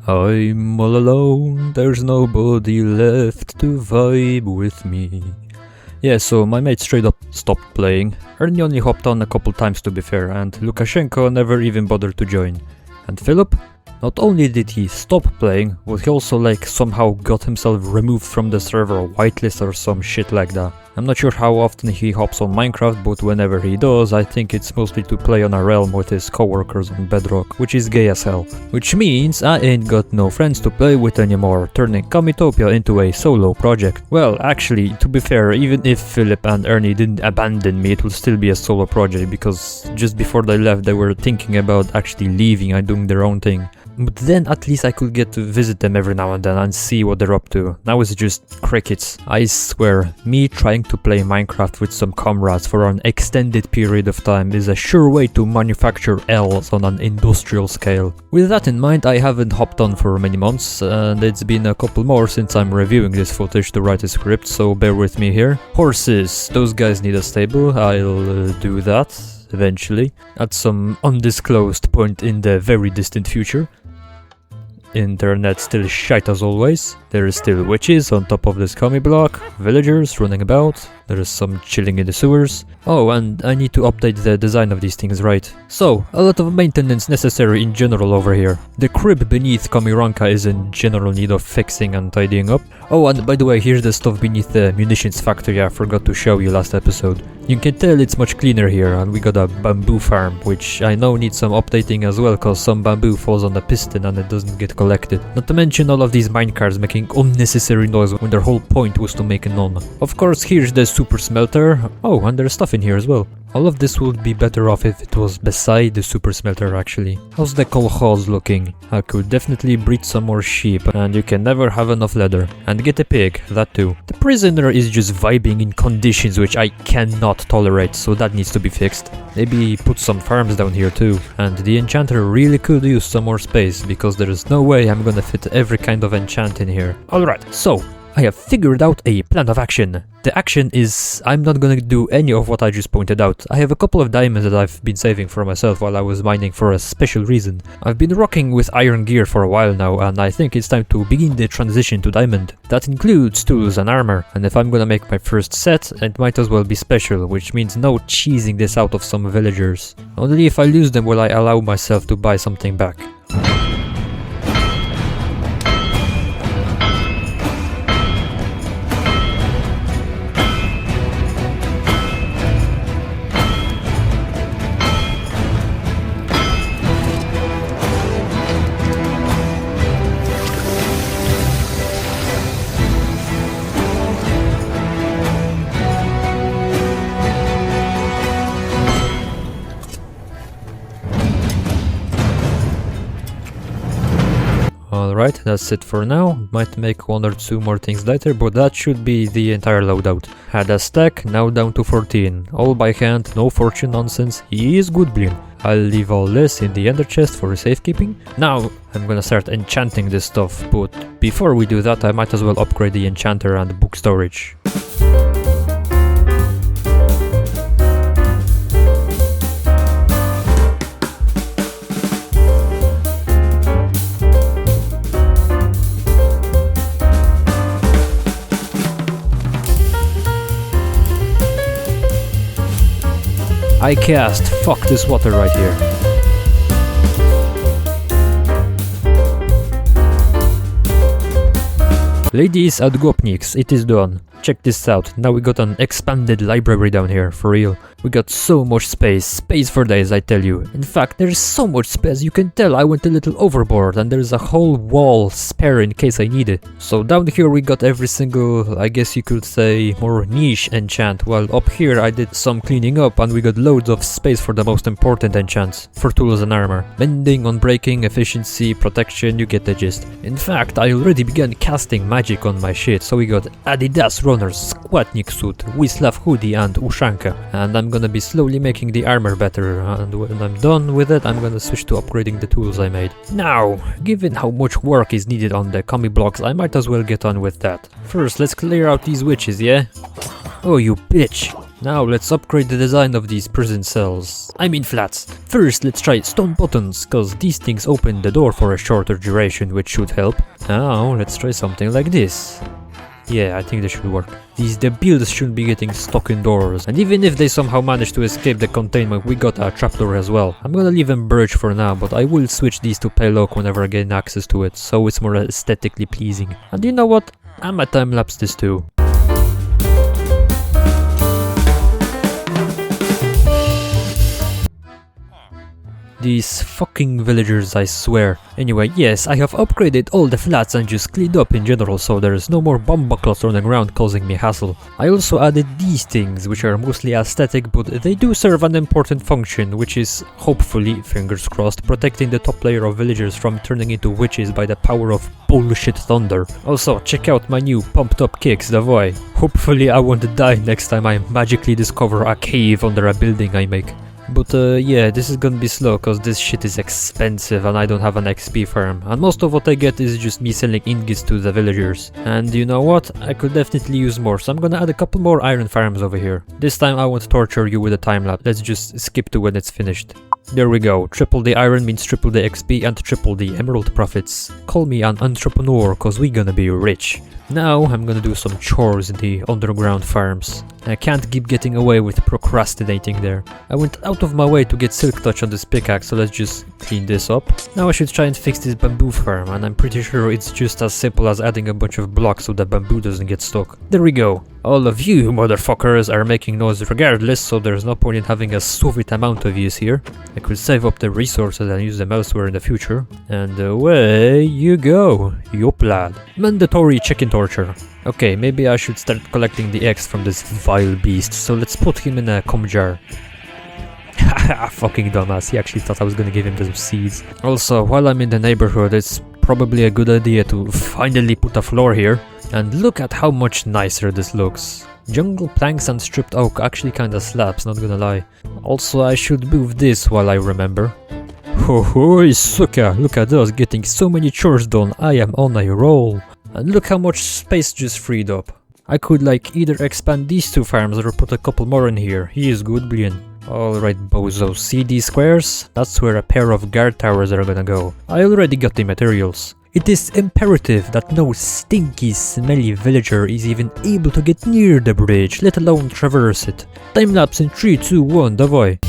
I'm all alone, there's nobody left to vibe with me. Yeah, so my mate straight up stopped playing. Ernie only hopped on a couple times to be fair, and Lukashenko never even bothered to join. And Philip? Not only did he stop playing, but he also somehow got himself removed from the server whitelist or some shit like that. I'm not sure how often he hops on Minecraft, but whenever he does, I think it's mostly to play on a realm with his coworkers on Bedrock, which is gay as hell. Which means I ain't got no friends to play with anymore, turning Comitopia into a solo project. Well, actually, to be fair, even if Philip and Ernie didn't abandon me, it will still be a solo project, because just before they left they were thinking about actually leaving and doing their own thing. But then at least I could get to visit them every now and then and see what they're up to. Now it's just crickets. I swear, me trying to play Minecraft with some comrades for an extended period of time is a sure way to manufacture L's on an industrial scale. With that in mind, I haven't hopped on for many months, and it's been a couple more since I'm reviewing this footage to write a script, so bear with me here. Horses, those guys need a stable. I'll do that eventually, at some undisclosed point in the very distant future. Internet still shite as always. There is still witches on top of this commie block, villagers running about, there is some chilling in the sewers. Oh, and I need to update the design of these things, right? So, a lot of maintenance necessary in general over here. The crib beneath Kamiranka is in general need of fixing and tidying up. Oh, and by the way, here's the stuff beneath the munitions factory I forgot to show you last episode. You can tell it's much cleaner here, and we got a bamboo farm, which I know needs some updating as well, cause some bamboo falls on the piston and it doesn't get collected. Not to mention all of these minecarts making unnecessary noise when their whole point was to make none. Of course, here's the super smelter. Oh, and there's stuff in here as well. All of this would be better off if it was beside the super smelter actually. How's the kolkhoz looking? I could definitely breed some more sheep, and you can never have enough leather. And get a pig, that too. The prisoner is just vibing in conditions which I cannot tolerate, so that needs to be fixed. Maybe put some farms down here too. And the enchanter really could use some more space, because there is no way I'm gonna fit every kind of enchant in here. Alright, so I have figured out a plan of action. The action is, I'm not gonna do any of what I just pointed out. I have a couple of diamonds that I've been saving for myself while I was mining for a special reason. I've been rocking with iron gear for a while now, and I think it's time to begin the transition to diamond. That includes tools and armor, and if I'm gonna make my first set, it might as well be special, which means no cheesing this out of some villagers. Only if I lose them will I allow myself to buy something back. Alright, that's it for now. Might make one or two more things later, but that should be the entire loadout. Had a stack, now down to 14. All by hand, no fortune nonsense. He is good blin. I'll leave all this in the ender chest for safekeeping. Now I'm gonna start enchanting this stuff, but before we do that I might as well upgrade the enchanter and book storage. I cast fuck this water right here. Ladies and gopniks, it is done. Check this out, now we got an expanded library down here, for real. We got so much space for days I tell you. In fact, there's so much space you can tell I went a little overboard, and there's a whole wall spare in case I need it. So down here we got every single, I guess you could say, more niche enchant, while up here I did some cleaning up and we got loads of space for the most important enchants, for tools and armor. Mending, unbreaking, efficiency, protection, you get the gist. In fact, I already began casting magic on my shit, so we got Adidas Runner's Składnik suit, Wisław hoodie and Ushanka, and I'm gonna be slowly making the armor better, and when I'm done with it I'm gonna switch to upgrading the tools I made. Now, given how much work is needed on the commie blocks, I might as well get on with that. First, let's clear out these witches, yeah? Oh, you bitch! Now let's upgrade the design of these prison cells. I mean flats. First let's try stone buttons, cause these things open the door for a shorter duration, which should help. Now let's try something like this. Yeah, I think this should work. These debiles shouldn't be getting stuck indoors, and even if they somehow manage to escape the containment, we got a trapdoor as well. I'm gonna leave them birch for now, but I will switch these to pale oak whenever I gain access to it, so it's more aesthetically pleasing. And you know what? I might time-lapse this too. These fucking villagers, I swear. Anyway, yes, I have upgraded all the flats and just cleaned up in general, so there is no more bomb buckles running around causing me hassle. I also added these things, which are mostly aesthetic, but they do serve an important function, which is, hopefully, fingers crossed, protecting the top layer of villagers from turning into witches by the power of bullshit thunder. Also, check out my new pumped up kicks, Davoy. Hopefully I won't die next time I magically discover a cave under a building I make. But yeah, this is gonna be slow cause this shit is expensive and I don't have an XP farm, and most of what I get is just me selling ingots to the villagers. And you know what? I could definitely use more, so I'm gonna add a couple more iron farms over here. This time I won't torture you with a time lapse, let's just skip to when it's finished. There we go, triple the iron means triple the XP and triple the emerald profits. Call me an entrepreneur cause we gonna be rich. Now I'm gonna do some chores in the underground farms. I can't keep getting away with procrastinating there. I went out of my way to get silk touch on this pickaxe, so let's just clean this up. Now I should try and fix this bamboo farm, and I'm pretty sure it's just as simple as adding a bunch of blocks so the bamboo doesn't get stuck. There we go. All of you motherfuckers are making noise regardless, so there's no point in having a sweet amount of use here. I could save up the resources and use them elsewhere in the future. And away you go, yup lad. Mandatory chicken torture. Okay, maybe I should start collecting the eggs from this vile beast, so let's put him in a cum jar. Haha, fucking dumbass, he actually thought I was gonna give him those seeds. Also, while I'm in the neighborhood, it's probably a good idea to finally put a floor here. And look at how much nicer this looks. Jungle planks and stripped oak actually kinda slaps, not gonna lie. Also, I should move this while I remember. Ho ho, suka, look at us getting so many chores done, I am on a roll. And look how much space just freed up. I could like either expand these two farms or put a couple more in here. He is good, Brian. Alright bozo, see these squares? That's where a pair of guard towers are gonna go. I already got the materials. It is imperative that no stinky, smelly villager is even able to get near the bridge, let alone traverse it. Time-lapse in 3, 2, 1, давай.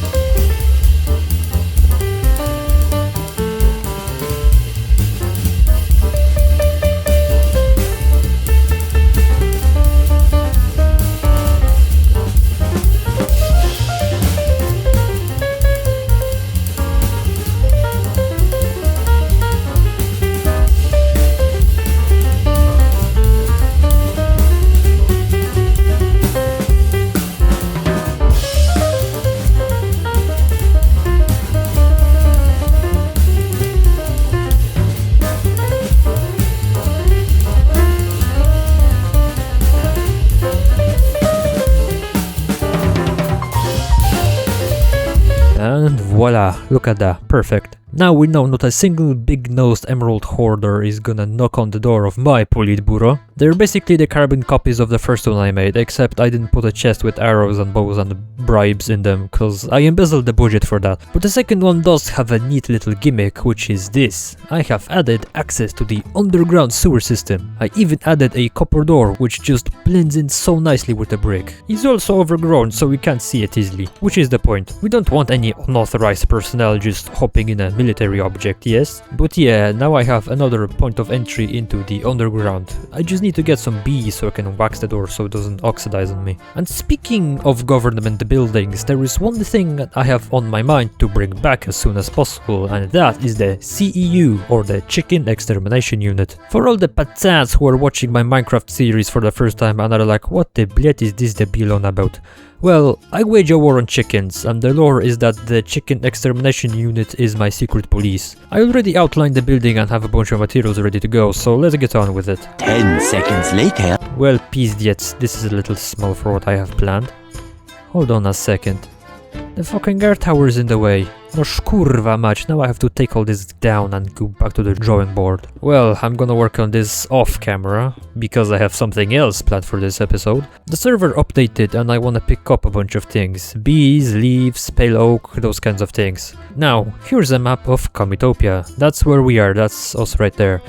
And voila, look at that, perfect. Now we know not a single big-nosed emerald hoarder is gonna knock on the door of my Politburo. They're basically the carbon copies of the first one I made, except I didn't put a chest with arrows and bows and bribes in them, cause I embezzled the budget for that. But the second one does have a neat little gimmick, which is this. I have added access to the underground sewer system. I even added a copper door, which just blends in so nicely with the brick. It's also overgrown, so we can't see it easily, which is the point. We don't want any unauthorized personnel just hopping in a military object, yes? But yeah, now I have another point of entry into the underground. I just need to get some bees so I can wax the door so it doesn't oxidize on me. And speaking of government buildings, there is one thing that I have on my mind to bring back as soon as possible, and that is the CEU, or the Chicken Extermination Unit. For all the patans who are watching my Minecraft series for the first time and are like, what the bled is this debil on about? Well, I wage a war on chickens, and the lore is that the Chicken Extermination Unit is my secret police. I already outlined the building and have a bunch of materials ready to go, so let's get on with it. 10 seconds later. Well, peased yet, this is a little small for what I have planned. Hold on a second. The fucking air tower's in the way. No szkurwa mać, now I have to take all this down and go back to the drawing board. Well, I'm gonna work on this off camera, because I have something else planned for this episode. The server updated and I wanna pick up a bunch of things. Bees, leaves, pale oak, those kinds of things. Now, here's a map of Comitopia. That's where we are, that's us right there.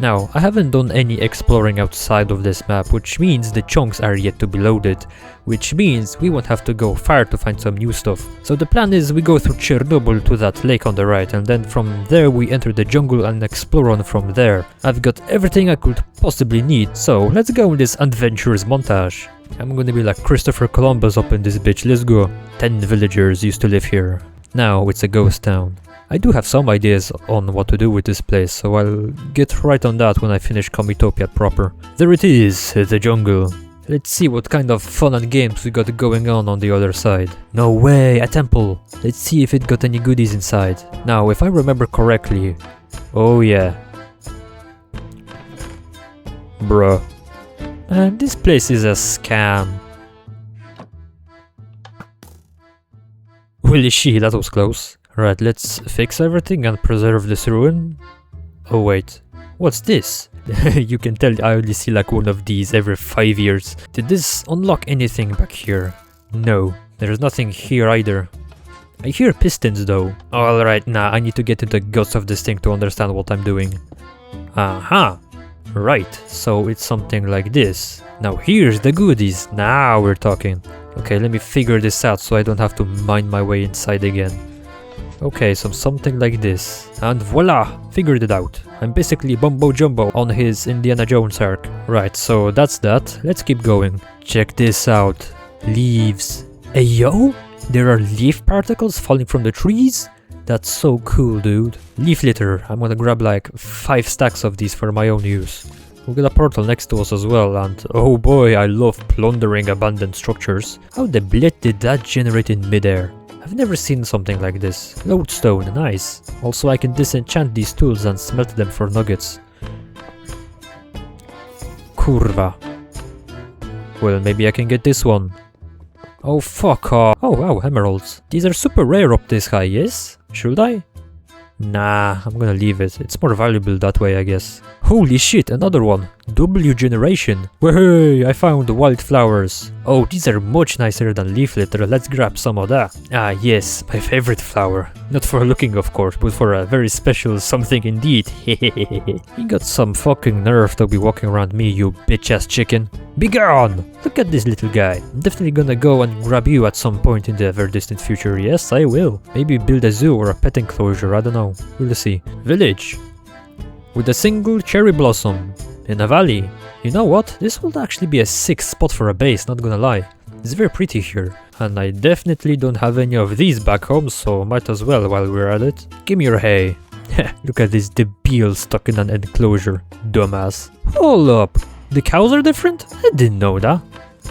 Now, I haven't done any exploring outside of this map, which means the chunks are yet to be loaded, which means we won't have to go far to find some new stuff. So the plan is we go through Chernobyl to that lake on the right, and then from there we enter the jungle and explore on from there. I've got everything I could possibly need, so let's go in this adventurous montage. I'm gonna be like Christopher Columbus up in this bitch, let's go. 10 villagers used to live here. Now it's a ghost town. I do have some ideas on what to do with this place, so I'll get right on that when I finish Comitopia proper. There it is, the jungle. Let's see what kind of fun and games we got going on the other side. No way, a temple! Let's see if it got any goodies inside. Now, if I remember correctly... Oh yeah. Bruh. And this place is a scam. Holy shit, that was close. Right, let's fix everything and preserve this ruin. Oh wait, what's this? You can tell I only see like one of these every 5 years. Did this unlock anything back here? No, there's nothing here either. I hear pistons though. Alright, nah, I need to get into the guts of this thing to understand what I'm doing. Aha! Right, so it's something like this. Now here's the goodies, now we're talking. Okay, let me figure this out so I don't have to mine my way inside again. Okay, so something like this. And voila! Figured it out. I'm basically Bumbo Jumbo on his Indiana Jones arc. Right, so that's that. Let's keep going. Check this out. Leaves. Hey yo! There are leaf particles falling from the trees? That's so cool, dude. Leaf litter. I'm gonna grab like 5 stacks of these for my own use. We've got a portal next to us as well, and oh boy, I love plundering abandoned structures. How the blit did that generate in midair? I've never seen something like this. Lodestone, nice. Also I can disenchant these tools and smelt them for nuggets. Kurwa. Well, maybe I can get this one. Oh fuck off. Oh wow, emeralds. These are super rare up this high, yes? Should I? Nah, I'm gonna leave it. It's more valuable that way, I guess. Holy shit, another one. W generation. Wahey, I found wildflowers. Oh, these are much nicer than leaf litter. Let's grab some of that. Ah, yes, my favorite flower. Not for looking, of course, but for a very special something indeed. Hehehehe. You got some fucking nerve to be walking around me, you bitch-ass chicken. Be gone! Look at this little guy. I'm definitely gonna go and grab you at some point in the very distant future. Yes, I will. Maybe build a zoo or a pet enclosure, I don't know. We'll see. Village. With a single cherry blossom. In a valley. You know what? This would actually be a sick spot for a base, not gonna lie. It's very pretty here. And I definitely don't have any of these back home, so might as well while we're at it. Give me your hay. Look at this debil stuck in an enclosure. Dumbass. Hold up. The cows are different? I didn't know that.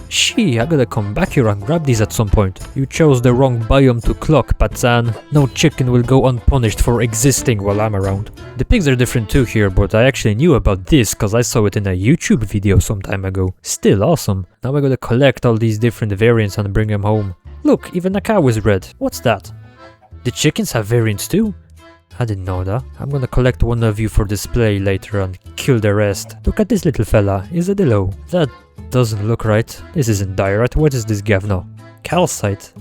Shee, I gotta come back here and grab these at some point. You chose the wrong biome to clock, Patsan. No chicken will go unpunished for existing while I'm around. The pigs are different too here, but I actually knew about this cause I saw it in a YouTube video some time ago. Still awesome. Now I gotta collect all these different variants and bring them home. Look, even a cow is red. What's that? The chickens have variants too? I didn't know that. I'm gonna collect one of you for display later and kill the rest. Look at this little fella, is a dillo. That doesn't look right. This isn't diorite. What is this gavno? Calcite?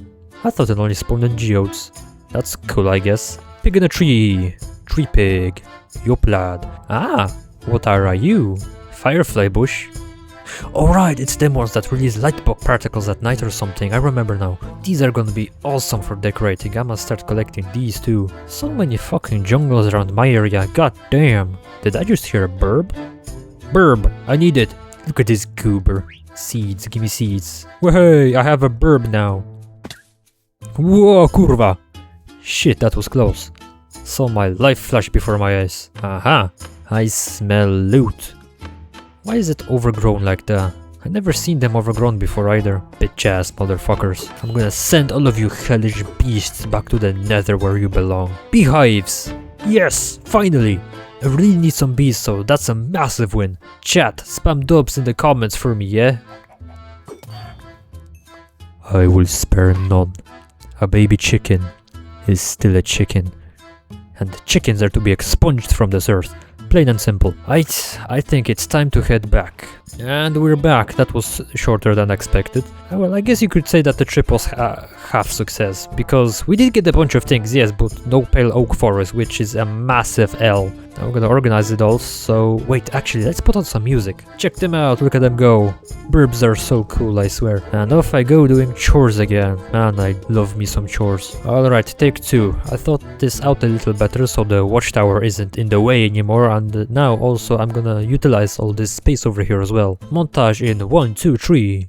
I thought it only spawned in geodes. That's cool, I guess. Pig in a tree. Tree pig. Yup lad. Ah, what are you? Firefly bush. Alright, it's them ones that release lightbug particles at night or something, I remember now. These are gonna be awesome for decorating, I must start collecting these too. So many fucking jungles around my area, god damn. Did I just hear a burb? Burb, I need it. Look at this goober. Seeds, give me seeds. Hey, I have a burb now. Whoa, kurva. Shit, that was close. Saw my life flash before my eyes. Aha, I smell loot. Why is it overgrown like that? I never seen them overgrown before either. Bitch ass motherfuckers. I'm gonna send all of you hellish beasts back to the nether where you belong. Beehives! Yes, finally! I really need some bees, so that's a massive win. Chat, spam dubs in the comments for me, yeah? I will spare none. A baby chicken is still a chicken. And chickens are to be expunged from this earth. Plain and simple. I think it's time to head back. And we're back. That was shorter than expected. Well, I guess you could say that the trip was half success, because we did get a bunch of things, yes, but no pale oak forest, which is a massive L. I'm gonna organize it all, so wait, actually, let's put on some music. Check them out, look at them go. Burbs are so cool, I swear. And off I go doing chores again. Man, I love me some chores. Alright, take 2. I thought this out a little better so the watchtower isn't in the way anymore, and now also I'm gonna utilize all this space over here as well. Montage in 1, 2, 3.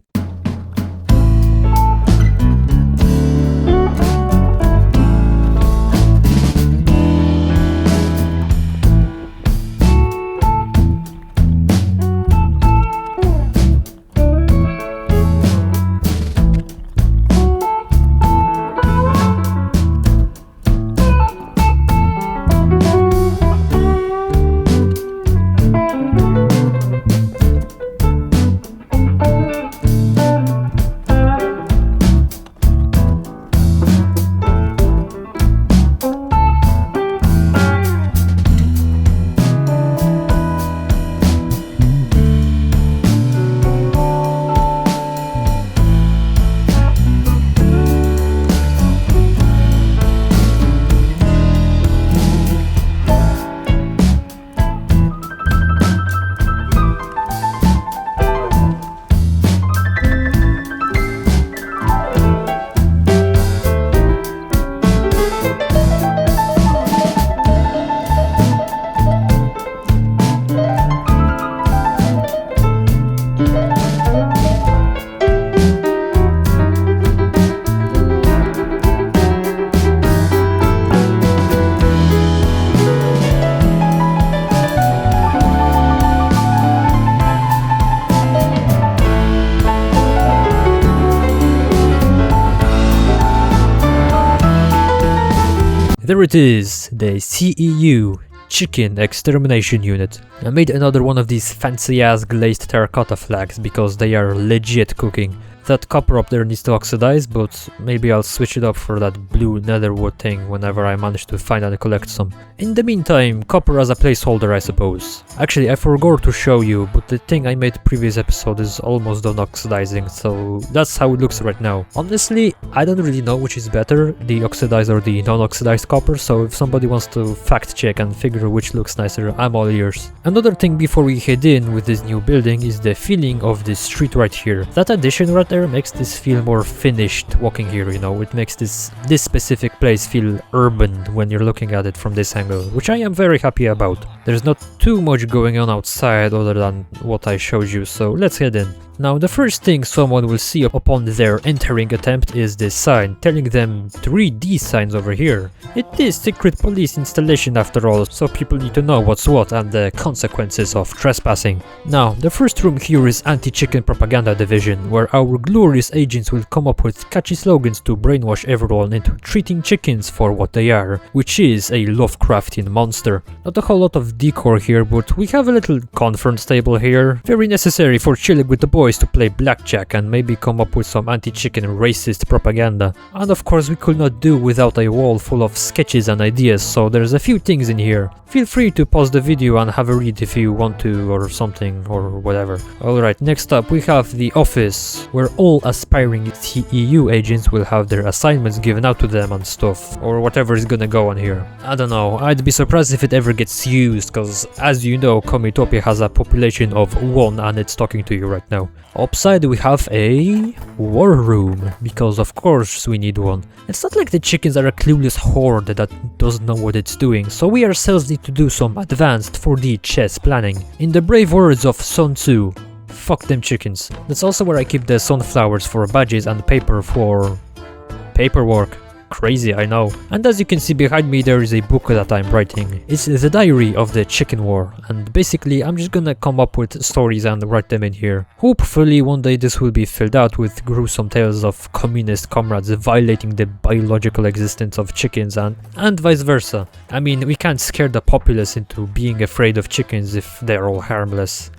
There it is, the CEU, Chicken Extermination Unit. I made another one of these fancy ass glazed terracotta flags because they are legit cooking. That copper up there needs to oxidize, but maybe I'll switch it up for that blue netherwood thing whenever I manage to find and collect some. In the meantime, copper as a placeholder, I suppose. Actually, I forgot to show you, but the thing I made previous episode is almost done oxidizing, so that's how it looks right now. Honestly, I don't really know which is better, the oxidized or the non-oxidized copper, so if somebody wants to fact check and figure which looks nicer, I'm all ears. Another thing before we head in with this new building is the feeling of this street right here. That addition right there makes this feel more finished walking here, you know. It makes this specific place feel urban when you're looking at it from this angle, which I am very happy about. There's not too much going on outside other than what I showed you, so let's head in. Now, the first thing someone will see upon their entering attempt is this sign, telling them to read these signs over here. It is secret police installation after all, so people need to know what's what and the consequences of trespassing. Now, the first room here is Anti-Chicken Propaganda Division, where our glorious agents will come up with catchy slogans to brainwash everyone into treating chickens for what they are, which is a Lovecraftian monster. Not a whole lot of decor here, but we have a little conference table here, very necessary for chilling with the boys to play blackjack and maybe come up with some anti-chicken racist propaganda. And of course we could not do without a wall full of sketches and ideas, so there's a few things in here. Feel free to pause the video and have a read if you want to or something or whatever. Alright, next up we have the office, where all aspiring CEU agents will have their assignments given out to them and stuff, or whatever is gonna go on here. I don't know, I'd be surprised if it ever gets used, cause as you know, Komitopia has a population of 1 and it's talking to you right now. Upside we have a war room, because of course we need one. It's not like the chickens are a clueless horde that doesn't know what it's doing, so we ourselves need to do some advanced 4D chess planning. In the brave words of Sun Tzu, fuck them chickens. That's also where I keep the sunflowers for badges and paper for paperwork. Crazy, I know. And as you can see behind me, there is a book that I'm writing. It's the diary of the chicken war, and basically I'm just gonna come up with stories and write them in here. Hopefully one day this will be filled out with gruesome tales of communist comrades violating the biological existence of chickens and vice versa. I mean, we can't scare the populace into being afraid of chickens if they're all harmless.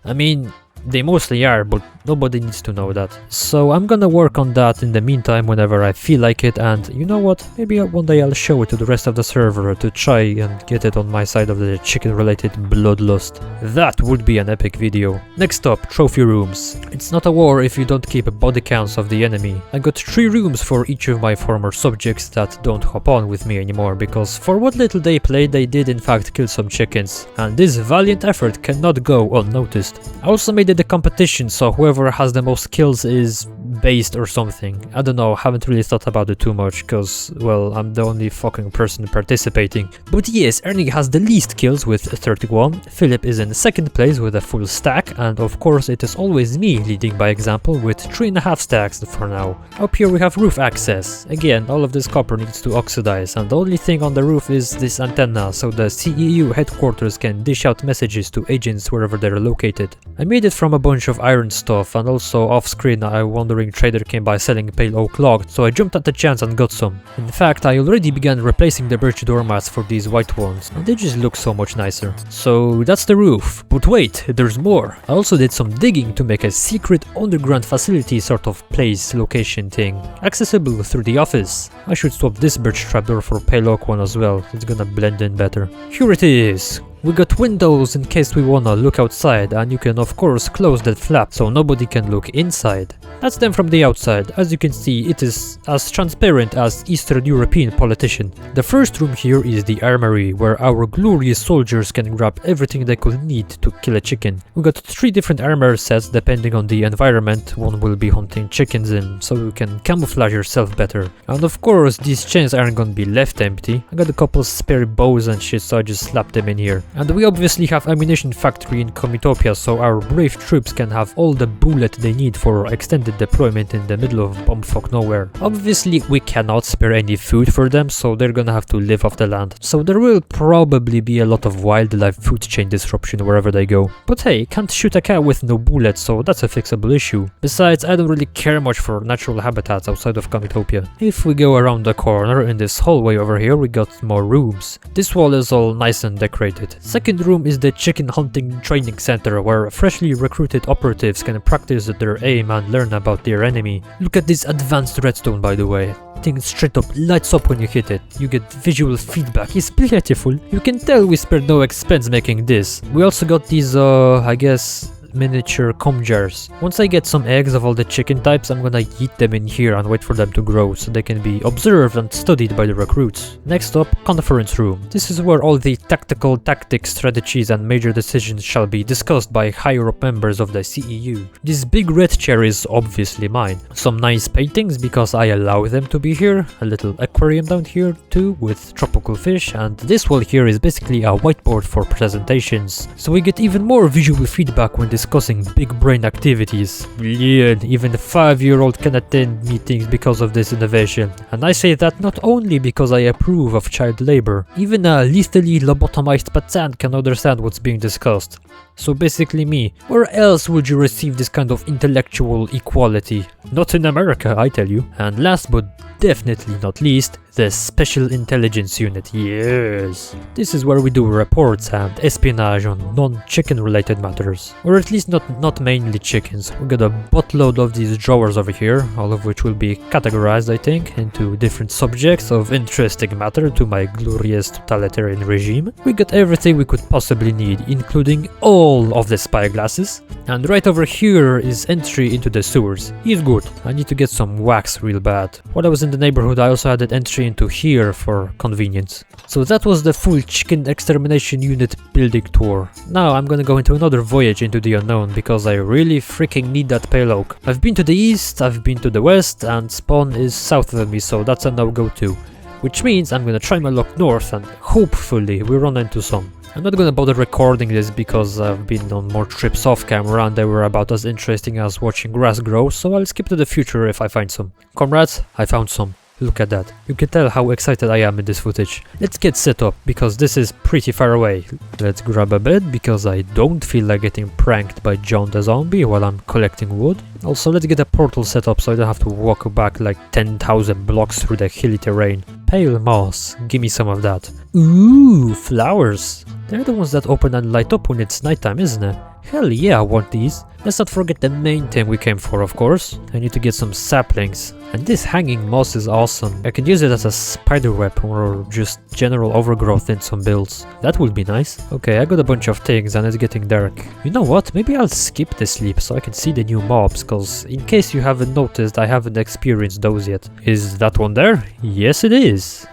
I mean, they mostly are, but Nobody needs to know that. So I'm gonna work on that in the meantime whenever I feel like it, and you know what? Maybe one day I'll show it to the rest of the server to try and get it on my side of the chicken-related bloodlust. That would be an epic video. Next up, trophy rooms. It's not a war if you don't keep body counts of the enemy. I got 3 rooms for each of my former subjects that don't hop on with me anymore, because for what little they played, they did in fact kill some chickens, and this valiant effort cannot go unnoticed. I also made it a competition, so whoever has the most kills is based or something. I don't know, haven't really thought about it too much, cause, well, I'm the only fucking person participating. But yes, Ernie has the least kills with 31, Philip is in 2nd place with a full stack, and of course it is always me leading by example with 3.5 stacks for now. Up here we have roof access. Again, all of this copper needs to oxidize, and the only thing on the roof is this antenna, so the CEU headquarters can dish out messages to agents wherever they're located. I made it from a bunch of iron stuff, and also off screen a wandering trader came by selling pale oak logs, so I jumped at the chance and got some. In fact, I already began replacing the birch doormats for these white ones, and they just look so much nicer. So that's the roof. But wait, there's more. I also did some digging to make a secret underground facility sort of place location thing, accessible through the office. I should swap this birch trapdoor for pale oak one as well, it's gonna blend in better. Here it is! We got windows in case we wanna look outside, and you can of course close that flap so nobody can look inside. That's them from the outside. As you can see, it is as transparent as Eastern European politician. The first room here is the armory, where our glorious soldiers can grab everything they could need to kill a chicken. We got 3 different armor sets depending on the environment. One will be hunting chickens in, so you can camouflage yourself better. And of course, these chains aren't gonna be left empty. I got a couple spare bows and shit, so I just slapped them in here. And we obviously have ammunition factory in Komitopia, so our brave troops can have all the bullet they need for extended deployment in the middle of bumfuck nowhere. Obviously we cannot spare any food for them, so they're gonna have to live off the land. So there will probably be a lot of wildlife food chain disruption wherever they go. But hey, can't shoot a cat with no bullets, so that's a fixable issue. Besides, I don't really care much for natural habitats outside of Komitopia. If we go around the corner in this hallway over here, we got more rooms. This wall is all nice and decorated. Second room is the chicken hunting training center, where freshly recruited operatives can practice their aim and learn about their enemy. Look at this advanced redstone, by the way. Thing straight up lights up when you hit it. You get visual feedback. It's beautiful. You can tell we spared no expense making this. We also got these I guess miniature comb jars. Once I get some eggs of all the chicken types, I'm gonna eat them in here and wait for them to grow so they can be observed and studied by the recruits. Next up, conference room. This is where all the tactical tactics, strategies and major decisions shall be discussed by higher up members of the CEU. This big red chair is obviously mine. Some nice paintings because I allow them to be here. A little aquarium down here too with tropical fish, and this wall here is basically a whiteboard for presentations. So we get even more visual feedback when discussing big brain activities. Brilliant, even a 5-year-old can attend meetings because of this innovation. And I say that not only because I approve of child labor, even a lethally lobotomized patan can understand what's being discussed. So basically me. Where else would you receive this kind of intellectual equality? Not in America, I tell you. And last but definitely not least, the Special Intelligence Unit, yes! This is where we do reports and espionage on non-chicken related matters. Or at least not mainly chickens. We got a buttload of these drawers over here, all of which will be categorized, I think, into different subjects of interesting matter to my glorious totalitarian regime. We got everything we could possibly need, including all of the spyglasses. And right over here is entry into the sewers. He's good. I need to get some wax real bad. While I was in the neighborhood, I also added entry into here for convenience. So that was the full chicken extermination unit building tour. Now I'm gonna go into another voyage into the unknown because I really freaking need that pale oak. I've been to the east, I've been to the west, and spawn is south of me, so that's a no-go too. Which means I'm gonna try my luck north and hopefully we run into some. I'm not gonna bother recording this because I've been on more trips off camera and they were about as interesting as watching grass grow, so I'll skip to the future if I find some. Comrades, I found some. Look at that. You can tell how excited I am in this footage. Let's get set up, because this is pretty far away. Let's grab a bed, because I don't feel like getting pranked by John the Zombie while I'm collecting wood. Also, let's get a portal set up so I don't have to walk back like 10,000 blocks through the hilly terrain. Pale moss, give me some of that. Ooh, flowers. They're the ones that open and light up when it's nighttime, isn't it? Hell yeah, I want these. Let's not forget the main thing we came for, of course. I need to get some saplings. And this hanging moss is awesome. I could use it as a spider web or just general overgrowth in some builds. That would be nice. Okay, I got a bunch of things and it's getting dark. You know what? Maybe I'll skip the sleep so I can see the new mobs, cause in case you haven't noticed, I haven't experienced those yet. Is that one there? Yes, it is.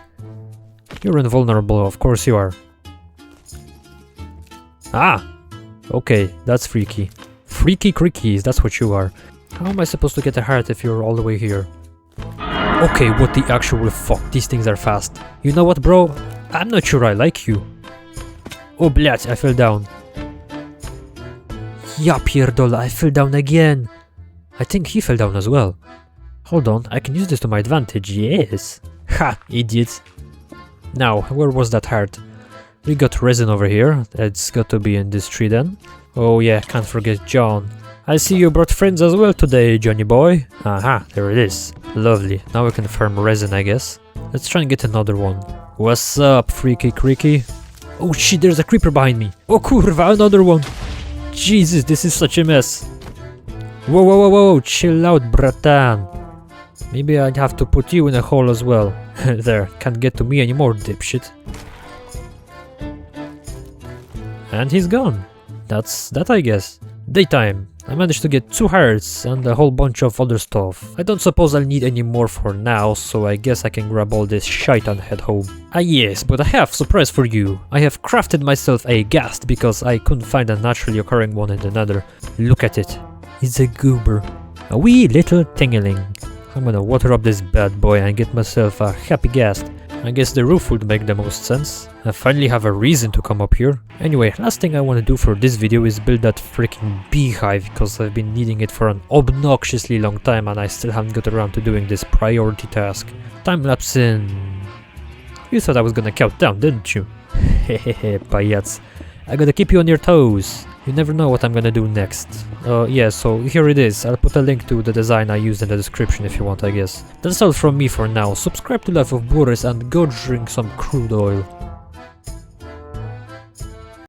You're invulnerable, of course you are. Ah! Okay, that's freaky. Freaky creakies, that's what you are. How am I supposed to get a heart if you're all the way here? Okay, what the actual fuck, these things are fast. You know what, bro? I'm not sure I like you. Oh, blять, I fell down. Ja pierdolę, I fell down again. I think he fell down as well. Hold on, I can use this to my advantage, yes. Ha, idiot. Now, where was that heart? We got resin over here, it's got to be in this tree then. Oh yeah, can't forget John. I see you brought friends as well today, Johnny boy. Aha, there it is. Lovely, now we can farm resin, I guess. Let's try and get another one. What's up, freaky creaky? Oh shit, there's a creeper behind me. Oh kurwa, another one. Jesus, this is such a mess. Whoa, whoa, whoa, whoa, chill out, bratan. Maybe I'd have to put you in a hole as well. There, can't get to me anymore, dipshit. And he's gone. That's that, I guess. Daytime. I managed to get 2 hearts and a whole bunch of other stuff. I don't suppose I'll need any more for now, so I guess I can grab all this shite and head home. Ah yes, but I have surprise for you. I have crafted myself a ghast because I couldn't find a naturally occurring one in the nether. Look at it. It's a goober. A wee little tingeling. I'm gonna water up this bad boy and get myself a happy ghast. I guess the roof would make the most sense. I finally have a reason to come up here. Anyway, last thing I want to do for this video is build that freaking beehive, because I've been needing it for an obnoxiously long time and I still haven't got around to doing this priority task. Time-lapse in... You thought I was gonna count down, didn't you? Hehehe, payats. I gotta keep you on your toes. You never know what I'm gonna do next. Yeah, so here it is. I'll put a link to the design I used in the description if you want, I guess. That's all from me for now. Subscribe to Life of Boris and go drink some crude oil.